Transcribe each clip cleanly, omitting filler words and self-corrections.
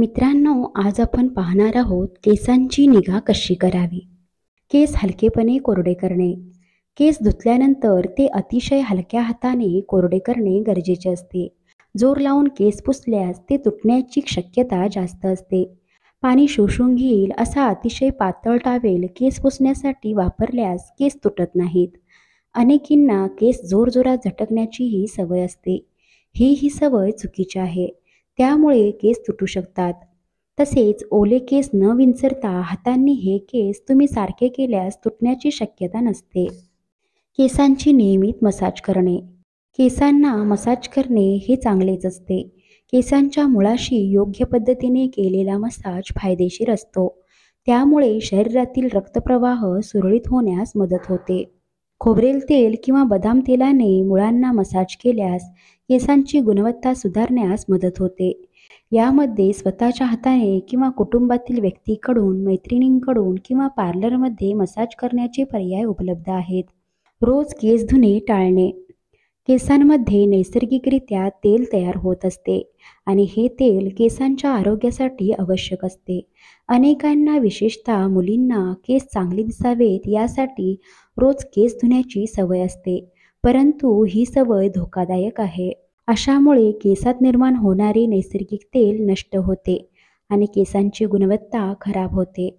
मित्रांनो, आज आपण पाहणार आहोत केसांची निगा कशी करावी. केस हलकेपणे कोरडे करणे. केस धुतल्यानंतर ते अतिशय हलक्या हाताने कोरडे करणे गरजेचे असते. जोर लावून केस पुसल्यास ते तुटण्याची शक्यता जास्त असते. पाणी शोषून घेईल असा अतिशय पातळ टावेल केस पुसण्यासाठी वापरल्यास केस तुटत नाहीत. अनेकींना केस जोरजोरात झटकण्याचीही सवय असते. ही सवय चुकीची आहे. त्यामुळे केस तुटू शकतात. तसेच ओले केस न विंचरता हातांनी हे केस तुम्ही सारखे केल्यास तुटण्याची शक्यता नसते. केसांची नियमित मसाज करणे. केसांना मसाज करणे हे चांगलेच असते. केसांच्या मुळाशी योग्य पद्धतीने केलेला मसाज फायदेशीर असतो. त्यामुळे शरीरातील रक्तप्रवाह सुरळीत होण्यास मदत होते. खोबरेल तेल किंवा बदाम तेलाने मुळांना मसाज केल्यास केसांची गुणवत्ता सुधारण्यास मदत होते. यामध्ये स्वतःच्या हाताने किंवा कुटुंबातील व्यक्तीकडून, मैत्रिणींकडून किंवा पार्लरमध्ये मसाज करण्याचे पर्याय उपलब्ध आहेत. रोज केस धुणे टाळणे. केसांमध्ये नैसर्गिकरित्या तेल तयार होत असते आणि हे तेल केसांच्या आरोग्यासाठी आवश्यक असते. अनेकांना, विशेषतः मुलींना, केस चांगले दिसावेत यासाठी रोज केस धुण्याची सवय असते, परंतु ही सवय धोकादायक आहे. अशामुळे केसात निर्माण होणारे नैसर्गिक तेल नष्ट होते आणि केसांची गुणवत्ता खराब होते.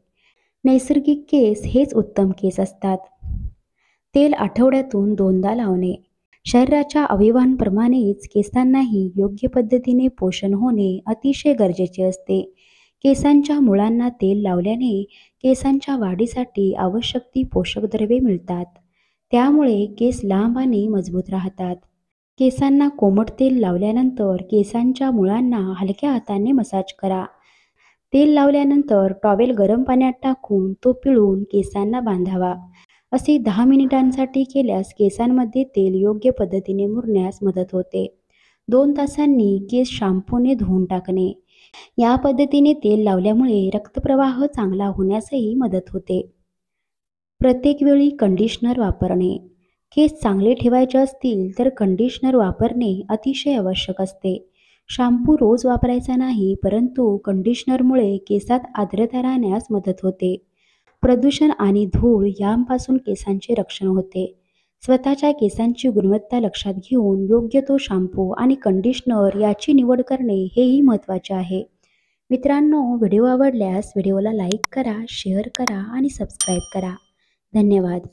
नैसर्गिक केस हेच उत्तम केस असतात. तेल आठवड्यातून 2दा लावणे. शरीराच्या अवयवांप्रमाणेच केसांनाही योग्य पद्धतीने पोषण होणे अतिशय गरजेचे असते. केसांच्या मुळांना तेल लावल्याने केसांच्या वाढीसाठी आवश्यक ती पोषक द्रव्ये मिळतात. त्यामुळे केस लांब आणि मजबूत राहतात. केसांना कोमट तेल लावल्यानंतर केसांच्या मुळांना हलक्या हाताने मसाज करा. तेल लावल्यानंतर टॉवेल गरम पाण्यात टाकून तो पिळून केसांना बांधावा. असे 10 मिनिटांसाठी केल्यास केसांमध्ये तेल योग्य पद्धतीने मुरण्यास मदत होते. 2 तासांनी केस शॅम्पूने धुवून टाकणे. या पद्धतीने तेल लावल्यामुळे रक्तप्रवाह चांगला होण्यासही मदत होते. प्रत्येक वेळी कंडिशनर वापरणे. केस चांगले ठेवायचे असतील तर कंडिशनर वापरणे अतिशय आवश्यक असते. शॅम्पू रोज वापरायचा नाही, परंतु कंडिशनरमुळे केसात आर्द्रता राहण्यास मदत होते. प्रदूषण आणि धूळ यांपासून केसांचे रक्षण होते. स्वतःच्या केसांची गुणवत्ता लक्षात घेऊन योग्य तो शॅम्पू आणि कंडिशनर याची निवड करणे हेही महत्त्वाचे आहे. मित्रांनो, व्हिडिओ आवडल्यास व्हिडिओला लाईक करा, शेअर करा आणि सबस्क्राईब करा. धन्यवाद.